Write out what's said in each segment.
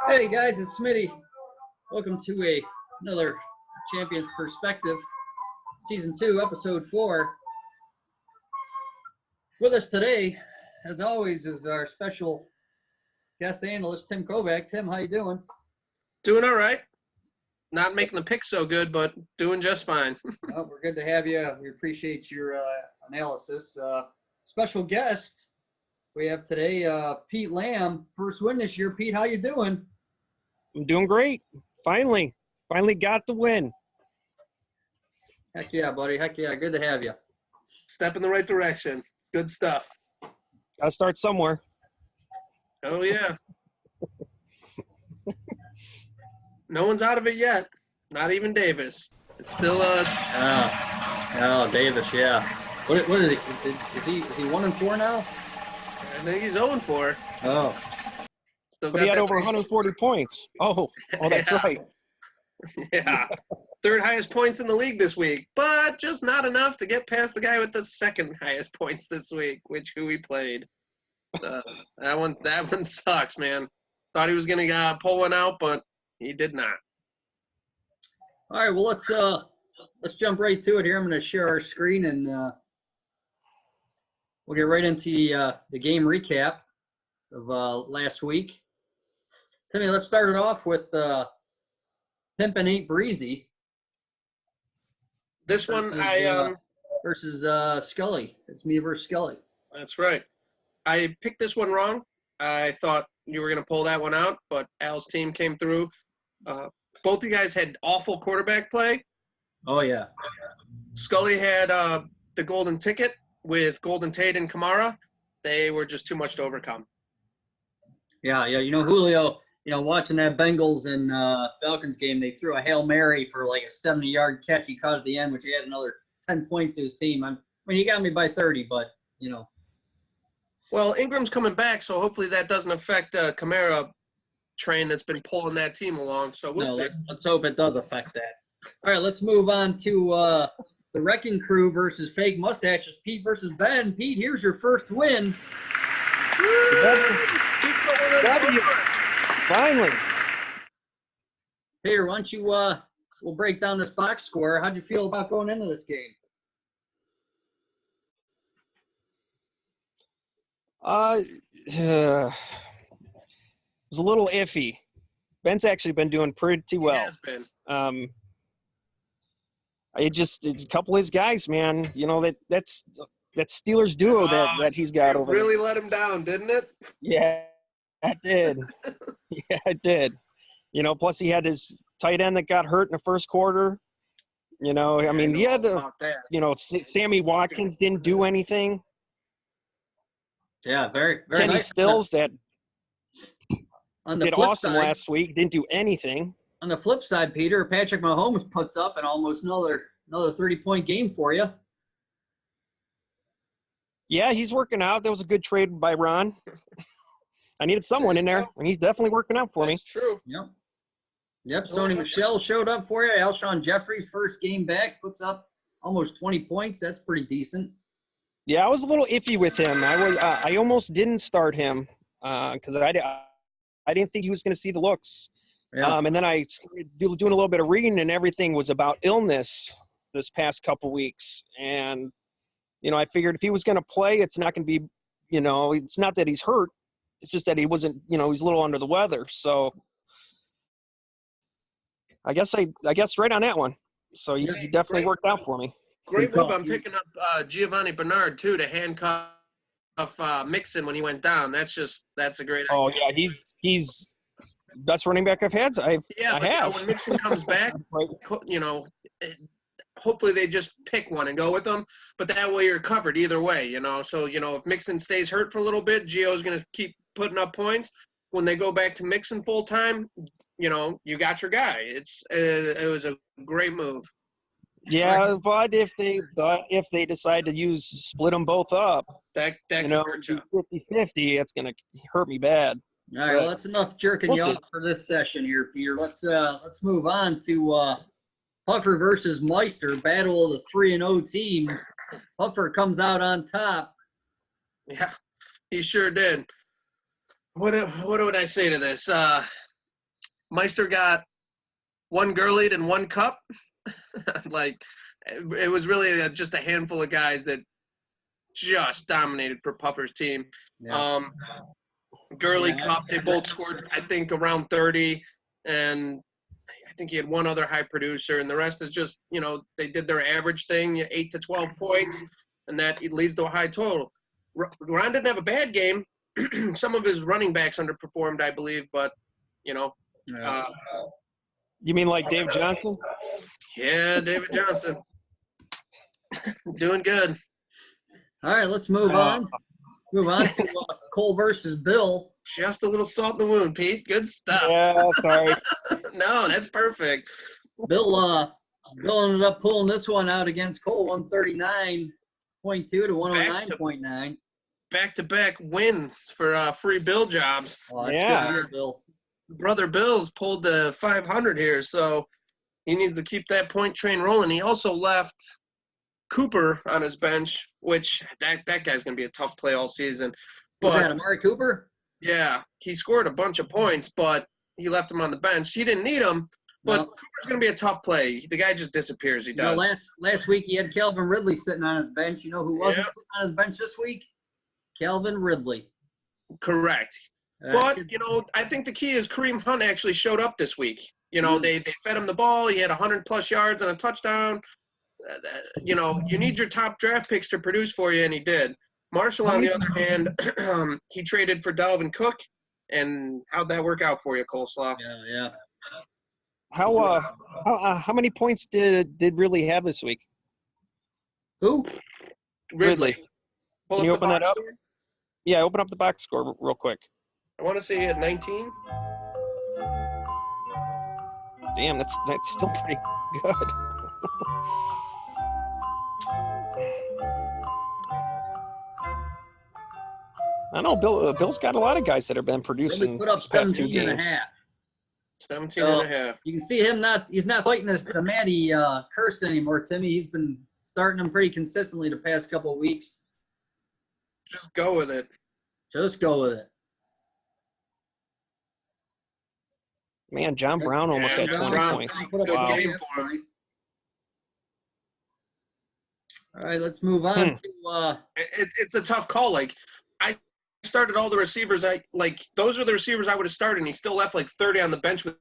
Hey guys, it's Smitty. Welcome to another Champions Perspective, Season 2, Episode 4. With us today, as always, is our special guest analyst, Tim Kovac. Tim, how you doing? Doing all right. Not making the pick so good, but doing just fine. Well, we're good to have you. We appreciate your analysis. Special guest we have today, Pete Lamb. First win this year. Pete, how you doing? I'm doing great. Finally got the win. Heck yeah, buddy. Heck yeah. Good to have you. Step in the right direction. Good stuff. Gotta start somewhere. Oh, yeah. No one's out of it yet. Not even Davis. It's still Oh, Davis, yeah. What is he? Is he 1-4 now? I think he's 0-4. Oh. Still But got he had that over 140 points. Oh, that's Yeah. right. Yeah. Third highest points in the league this week, but just not enough to get past the guy with the second highest points this week, who he played. That one sucks, man. Thought he was gonna pull one out, but he did not. All right, well let's jump right to it here. I'm going to share our screen and we'll get right into the game recap of last week. Timmy, let's start it off with Pimpin' Ain't Breezy. This one versus Scully. It's me versus Scully. That's right. I picked this one wrong. I thought you were going to pull that one out, but Al's team came through. Both of you guys had awful quarterback play. Oh, yeah. Scully had the golden ticket with Golden Tate and Kamara. They were just too much to overcome. Yeah. You know, Julio, watching that Bengals and Falcons game, they threw a Hail Mary for like a 70-yard catch he caught at the end, which he had another 10 points to his team. I mean, he got me by 30, but, Well, Ingram's coming back, so hopefully that doesn't affect the Kamara train that's been pulling that team along. So we'll see. Let's hope it does affect that. All right, let's move on to the Wrecking Crew versus Fake Mustaches. Pete versus Ben. Pete, here's your first win. W. Finally. Peter, why don't you we'll break down this box score. How'd you feel about going into this game? It was a little iffy. Ben's actually been doing pretty well. He has been. A couple of his guys, man. That's Steelers duo that he's got over there. Really let him down, didn't it? Yeah, it did. Yeah, it did. Plus he had his tight end that got hurt in the first quarter. He had Sammy Watkins didn't do anything. Yeah, very, very Kenny nice. Stills that on the did flip awesome side, last week, didn't do anything. On the flip side, Peter, Patrick Mahomes puts up an almost another 30-point game for you. Yeah, he's working out. That was a good trade by Ron. I needed someone in there, and he's definitely working out for me. That's true. Yep. Sony Michel showed up for you. Alshon Jeffrey's first game back puts up almost 20 points. That's pretty decent. Yeah, I was a little iffy with him. I almost didn't start him because I didn't think he was going to see the looks. Yeah. And then I started doing a little bit of reading, and everything was about illness this past couple weeks. And I figured if he was going to play, it's not going to be, it's not that he's hurt. It's just that he wasn't, he's a little under the weather. So I guess right on that one. So he definitely worked out for me. Great move. I'm picking up Giovanni Bernard, too, to handcuff Mixon when he went down. That's a great idea. Oh, yeah, he's best running back I've had. I have. When Mixon comes back, hopefully they just pick one and go with them. But that way you're covered either way, So, if Mixon stays hurt for a little bit, Gio's going to keep putting up points. When they go back to Mixon full time, you got your guy. It was a great move. Yeah, but if they decide to split them both up, that can hurt you. 50-50, it's going to hurt me bad. All right, well, that's enough jerking you off for this session here, Peter. Let's move on to Puffer versus Meister, battle of the 3-0 teams. Puffer comes out on top. Yeah. He sure did. What would I say to this? Meister got one girlied and one cup. Like, it was really just a handful of guys that just dominated for Puffer's team. Yeah. Gurley, Yeah. Cup, they both scored, I think, around 30, and I think he had one other high producer, and the rest is just, they did their average thing, 8 to 12 points, and that leads to a high total. Ron didn't have a bad game. Some of his running backs underperformed, I believe, but, Yeah. You mean like Dave Johnson? Yeah, David Johnson. Doing good. All right, let's move on. Move on to Cole versus Bill. Just a little salt in the wound, Pete. Good stuff. Yeah, sorry. No, that's perfect. Bill ended up pulling this one out against Cole, 139.2 to 109.9. Back-to-back wins for free Bill jobs. Oh, that's Yeah. good to hear, Bill. Brother Bill's pulled the 500 here, so he needs to keep that point train rolling. He also left Cooper on his bench, which that guy's going to be a tough play all season. Who's But that, Amari Cooper? yeah, he scored a bunch of points, but he left him on the bench. He didn't need him, but No. Cooper's going to be a tough play. The guy just disappears. He You know, does. last week he had Calvin Ridley sitting on his bench. You know who wasn't Yeah. sitting on his bench this week? Calvin Ridley. Correct. But, I think the key is Kareem Hunt actually showed up this week. They fed him the ball. He had 100-plus yards and a touchdown. You need your top draft picks to produce for you, and he did. Marshall, on the other hand, he traded for Dalvin Cook, and how'd that work out for you, Coleslaw? Yeah. How many points did Ridley have this week? Who? Ridley. Pull Can you up the open that box up? score. Yeah, open up the box score real quick. I want to say he had 19. Damn, that's still pretty good. I know Bill's got a lot of guys that have been Ridley producing put up these past two 17 and a games. half. 17 and a half. You can see him he's not fighting the Matty curse anymore, Timmy. He's been starting him pretty consistently the past couple of weeks. Just go with it. Just go with it. Man, John Brown almost had John 20 Brown. points. Put up Good a game game. for him. All right, let's move on to It's a tough call. Like, I started all the receivers. Those are the receivers I would have started, and he still left like 30 on the bench with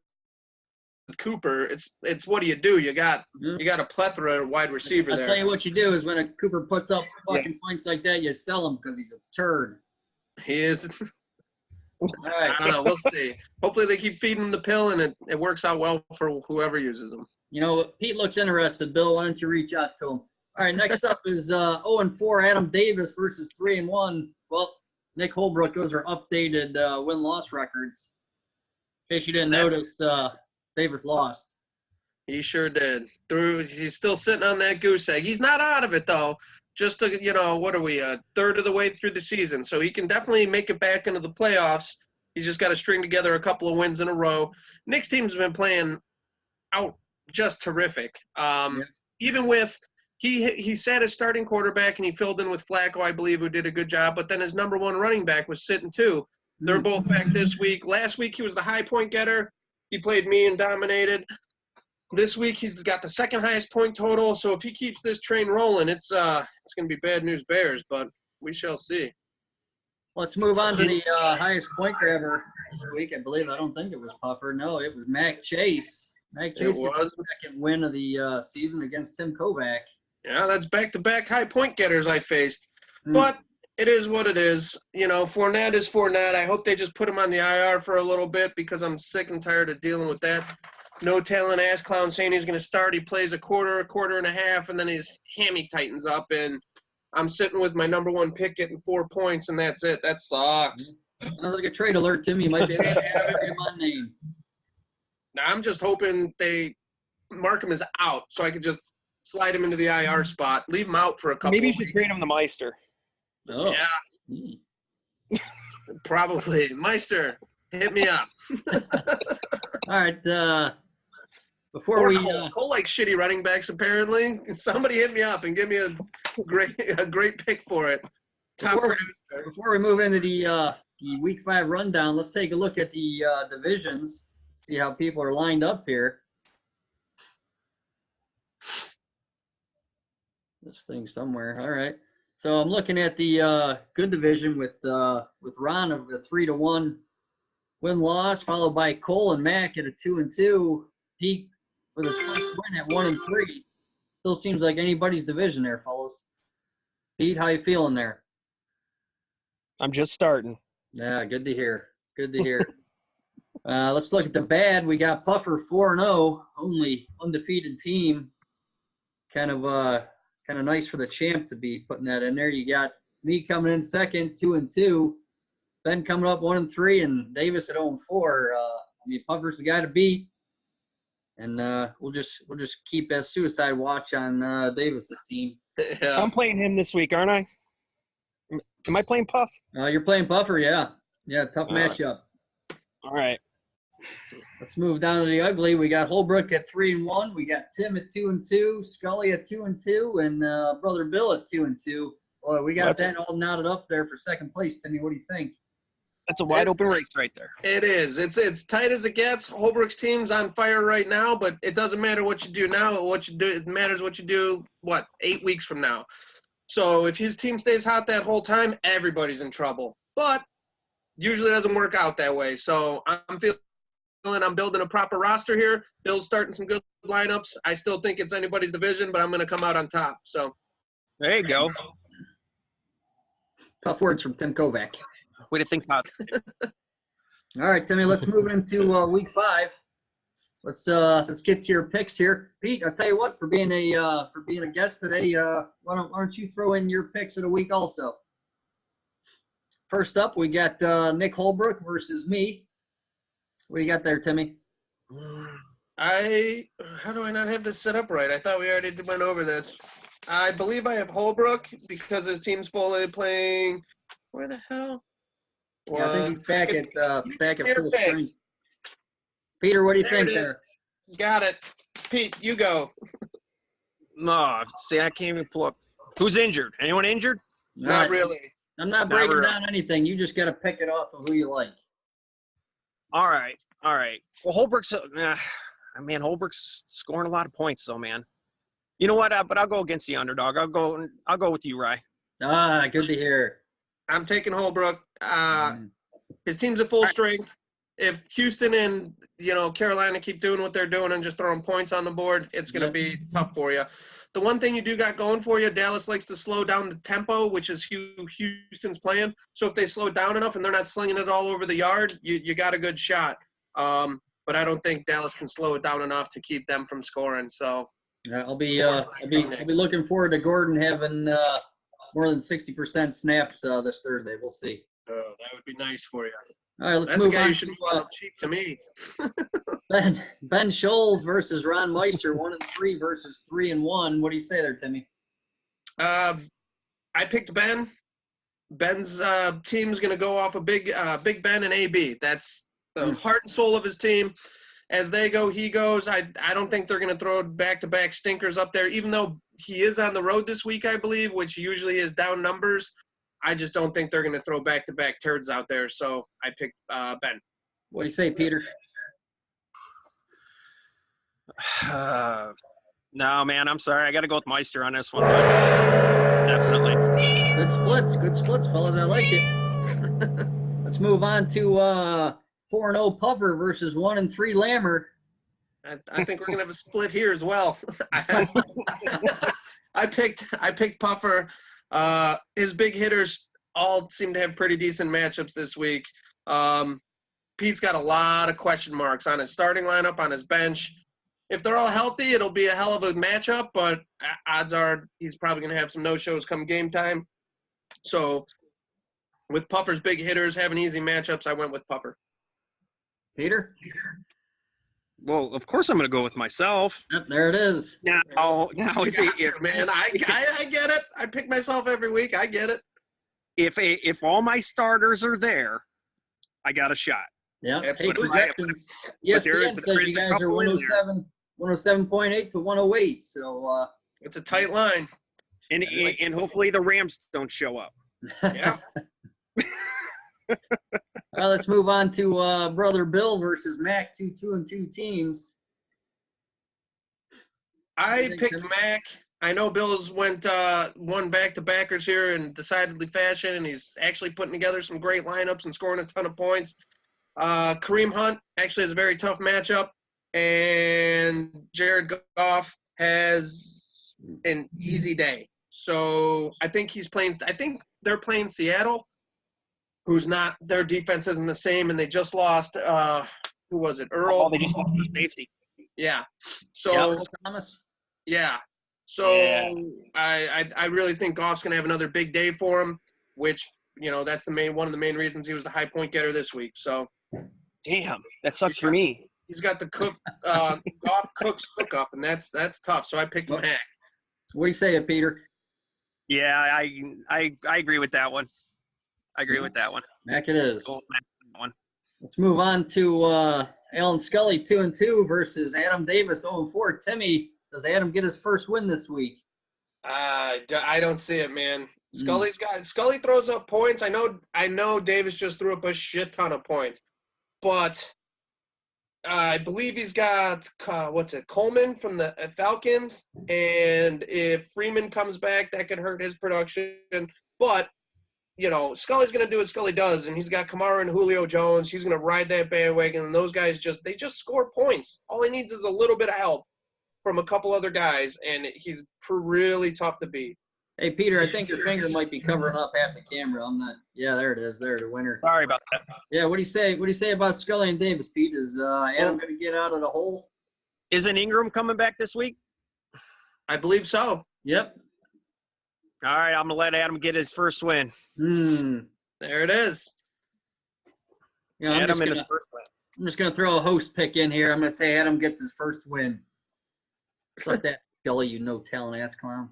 Cooper. It's what do? You got a plethora of wide receiver I'll there. tell you what you do is when a Cooper puts up fucking points like that, you sell him because he's a turd. He is. All right. I don't know. We'll see. Hopefully they keep feeding him the pill, and it works out well for whoever uses them. Pete looks interested. Bill, why don't you reach out to him? All right, next up is 0-4 Adam Davis versus 3-1. Well, Nick Holbrook, those are updated win-loss records. In case you didn't notice, Davis lost. He sure did. He's still sitting on that goose egg. He's not out of it, though. Just, what are we, a third of the way through the season. So he can definitely make it back into the playoffs. He's just got to string together a couple of wins in a row. Nick's team's been playing out just terrific. Even with he sat as starting quarterback and he filled in with Flacco, I believe, who did a good job. But then his number one running back was sitting too. They're both back this week. Last week he was the high point getter. He played me and dominated. This week he's got the second highest point total. So if he keeps this train rolling, it's going to be bad news Bears, but we shall see. Let's move on to the highest point grabber this week. I believe. I don't think it was Puffer. No, it was Mac Chase. Mac Chase gets his second win of the season against Tim Kovac. Yeah, that's back-to-back high point getters I faced. But it is what it is. Fournette is Fournette. I hope they just put him on the IR for a little bit because I'm sick and tired of dealing with that no-talent ass clown saying he's going to start. He plays a quarter and a half, and then his hammy tightens up, and I'm sitting with my number one pick getting 4 points, and that's it. That sucks. Sounds like a trade alert, Timmy. You might be able to have my name. Now, I'm just hoping they mark him as out so I could just slide him into the IR spot, leave him out for a couple Maybe you of should weeks. trade him to Meister. Oh. Yeah. Probably. Meister, hit me up. All right. Before we Cole likes shitty running backs, apparently. Somebody hit me up and give me a great pick for it. Top Before, producer. before we move into the Week 5 rundown, let's take a look at the divisions, see how people are lined up here. This thing somewhere. All right. So I'm looking at the good division with Ron of the 3-1 win-loss, followed by Cole and Mac at a 2-2. Pete with a tough win at 1-3. Still seems like anybody's division there, fellas. Pete, how you feeling there? I'm just starting. Yeah, good to hear. Good to hear. Let's look at the bad. We got Puffer 4-0, only undefeated team. Kind of nice for the champ to be putting that in there. You got me coming in second, 2-2. Ben coming up 1-3, and Davis at 0-4. I mean, Puffer's the guy to beat, and we'll just keep that suicide watch on Davis's team. Yeah. I'm playing him this week, aren't I? Am I playing Puff? You're playing Puffer, yeah. Tough All right. matchup. All right. Let's move down to the ugly. We got Holbrook at 3-1. We got Tim at 2-2, Scully at 2-2, and brother Bill at 2-2. Boy, we got that all knotted up there for second place. Timmy, what do you think? That's a wide open race right there. It is. It's tight as it gets. Holbrook's team's on fire right now, but it doesn't matter what you do now. It matters what you do, 8 weeks from now. So if his team stays hot that whole time, everybody's in trouble. But usually doesn't work out that way. So I'm feeling I'm building a proper roster here. Bill's starting some good lineups. I still think it's anybody's division, but I'm going to come out on top. So There you go. Tough words from Tim Kovac. Way to think about it. All right, Timmy, let's move into Week 5. Let's get to your picks here. Pete, I'll tell you what, for being a guest today, why don't you throw in your picks of the week also? First up, we got Nick Holbrook versus me. What do you got there, Timmy? how do I not have this set up right? I thought we already went over this. I believe I have Holbrook because his team's fully playing. Where the hell? Yeah, I think he's back at Here, full picks. strength. Peter, what do you There think it there? is. Got it. Pete, you go. No, see, I can't even pull up. Who's injured? Anyone injured? All Not right, really. I'm not Not breaking really. down anything. You just got to pick it off of who you like. All right. Well, Holbrook's Holbrook's scoring a lot of points, though, man. You know what? But I'll go against the underdog. I'll go with you, Rye. Good to hear. I'm taking Holbrook. Mm. His team's at full strength. If Houston and Carolina keep doing what they're doing and just throwing points on the board, it's going to be tough for you. The one thing you do got going for you, Dallas likes to slow down the tempo, which is who Houston's playing. So if they slow it down enough and they're not slinging it all over the yard, you got a good shot. But I don't think Dallas can slow it down enough to keep them from scoring. So I'll be looking forward to Gordon having more than 60% snaps this Thursday. We'll see. that would be nice for you. All right, let's That's a move guy on you should to follow cheap to me. Ben Scholes versus Ron Meister, 1-3 versus 3-1. What do you say there, Timmy? I picked Ben. Ben's team's going to go off of Big Ben and AB. That's the heart and soul of his team. As they go, he goes. I don't think they're going to throw back-to-back stinkers up there, even though he is on the road this week, I believe, which usually is down numbers. I just don't think they're going to throw back-to-back turds out there, so I picked Ben. What do you say, Peter? No, man, I'm sorry. I got to go with Meister on this one. Definitely. Good splits, fellas. I like it. Let's move on to 4-0 Puffer versus 1-3 Lammer. I think we're going to have a split here as well. I picked Puffer. His big hitters all seem to have pretty decent matchups this week. Pete's got a lot of question marks on his starting lineup, on his bench. If they're all healthy, it'll be a hell of a matchup, but odds are he's probably going to have some no-shows come game time. So with Puffer's big hitters having easy matchups, I went with Puffer. Peter? Well, of course I'm going to go with myself. Yep, there it is. Now, Man, I get it. I pick myself every week. I get it. If all my starters are there, I got a shot. Yeah. Hey, Absolutely. projections. But there ESPN says you is a guys are couple in there. 107.8 to 108. So It's a tight line. And hopefully the Rams don't show up. Yeah. All right, let's move on to brother Bill versus Mac, 2-2-2 teams. I picked Mac. I know Bills won back-to-backers here in decidedly fashion, and he's actually putting together some great lineups and scoring a ton of points. Kareem Hunt actually has a very tough matchup, and Jared Goff has an easy day. So I think they're playing Seattle, who's not, their defense isn't the same, and they just lost, who was it, Earl? Oh, they just lost their safety. Yeah. So, Earl Thomas. yeah. So Yeah. I really think Goff's going to have another big day for him, which, that's one of the main reasons he was the high point getter this week. So Damn, that sucks for me. he's got the Goff Cooks hookup, and that's tough. So I picked Mac. What do you say, Peter? Yeah, I agree with that one. I agree with that one. Mac it is. Go with that one. Let's move on to Alan Scully, 2-2 versus Adam Davis, 0-4. Timmy, does Adam get his first win this week? I don't see it, man. Scully throws up points. I know Davis just threw up a shit ton of points, but I believe he's got Coleman from the Falcons, and if Freeman comes back, that could hurt his production. But Scully's going to do what Scully does, and he's got Kamara and Julio Jones. He's going to ride that bandwagon, and those guys just score points. All he needs is a little bit of help from a couple other guys, and he's really tough to beat. Hey, Peter, I think your finger might be covering up half the camera. I'm not. Yeah, there it is. There, the winner. Sorry about that. Yeah, what do you say? What do you say about Scully and Davis, Pete? Is Adam going to get out of the hole? Isn't Ingram coming back this week? I believe so. Yep. All right, I'm going to let Adam get his first win. There it is. Yeah, Adam in his first win. I'm just going to throw a host pick in here. I'm going to say Adam gets his first win. Fuck that, Scully, you no-talent ass clown.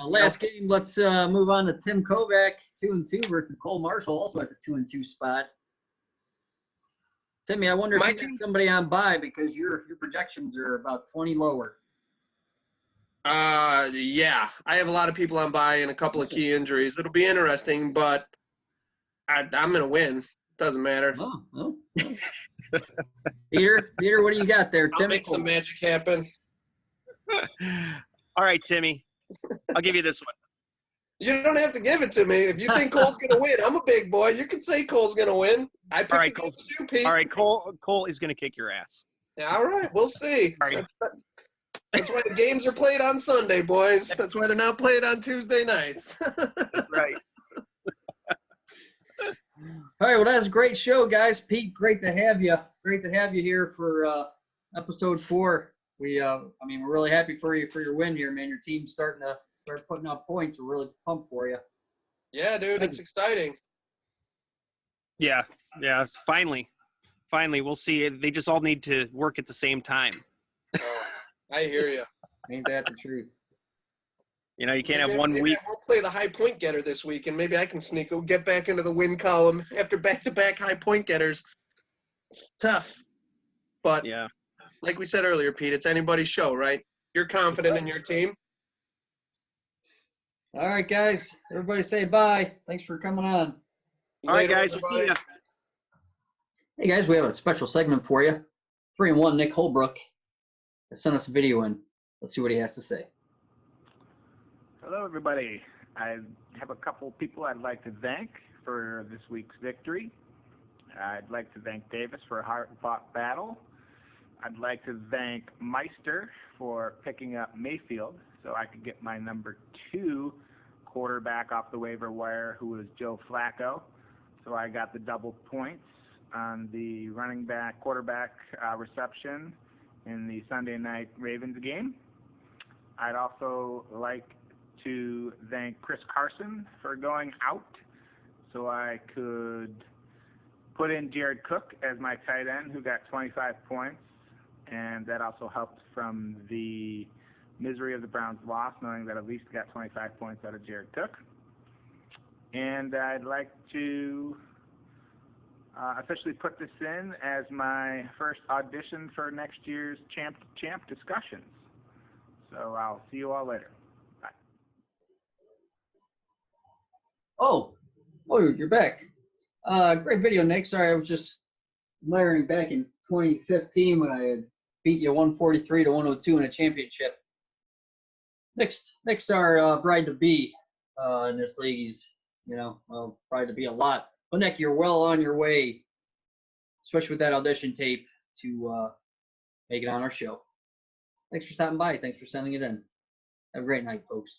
Last game, let's move on to Tim Kovac, 2-2 versus Cole Marshall, also at the 2-2 spot. Timmy, I wonder if you got somebody on bye because your projections are about 20 lower. Yeah, I have a lot of people on bye and a couple of key injuries. It'll be interesting, but I'm going to win. Doesn't matter. Oh. Peter, what do you got there, Timmy? I'll make some magic happen. All right, Timmy. I'll give you this one. You don't have to give it to me. If you think Cole's going to win, I'm a big boy. You can say Cole's going to win. I picked you, Pete. All right, Cole is going to kick your ass. Yeah, all right, we'll see. All right. That's why the games are played on Sunday, boys. That's why they're not played on Tuesday nights. That's right. All right, well, that was a great show, guys. Pete, great to have you. Great to have you here for episode 4. We're really happy for you for your win here, man. Your team's starting to start putting up points. We're really pumped for you. Yeah, dude, it's exciting. Yeah. Finally, we'll see. They just all need to work at the same time. Oh, I hear you. Ain't that the truth? You can't have one week. We'll play the high point getter this week, and maybe I can get back into the win column after back-to-back high point getters. It's tough, but yeah, like we said earlier, Pete, it's anybody's show, right? You're confident in your team. All right, guys. Everybody say bye. Thanks for coming on. All right, guys. We'll see you. Hey, guys, we have a special segment for you. 3-1 Nick Holbrook has sent us a video in. Let's see what he has to say. Hello, everybody. I have a couple people I'd like to thank for this week's victory. I'd like to thank Davis for a hard-fought battle. I'd like to thank Meister for picking up Mayfield so I could get my number 2 quarterback off the waiver wire, who was Joe Flacco. So I got the double points on the running back quarterback reception in the Sunday night Ravens game. I'd also like to thank Chris Carson for going out so I could put in Jared Cook as my tight end, who got 25 points, and that also helped from the misery of the Browns' loss, knowing that at least got 25 points out of Jared Cook. And I'd like to officially put this in as my first audition for next year's champ discussions. So I'll see you all later. Oh, you're back. Great video, Nick. Sorry, I was just admiring back in 2015 when I had beat you 143 to 102 in a championship. Nick's our bride to be in this league. He's, bride to be a lot. But Nick, you're well on your way, especially with that audition tape, to make it on our show. Thanks for stopping by. Thanks for sending it in. Have a great night, folks.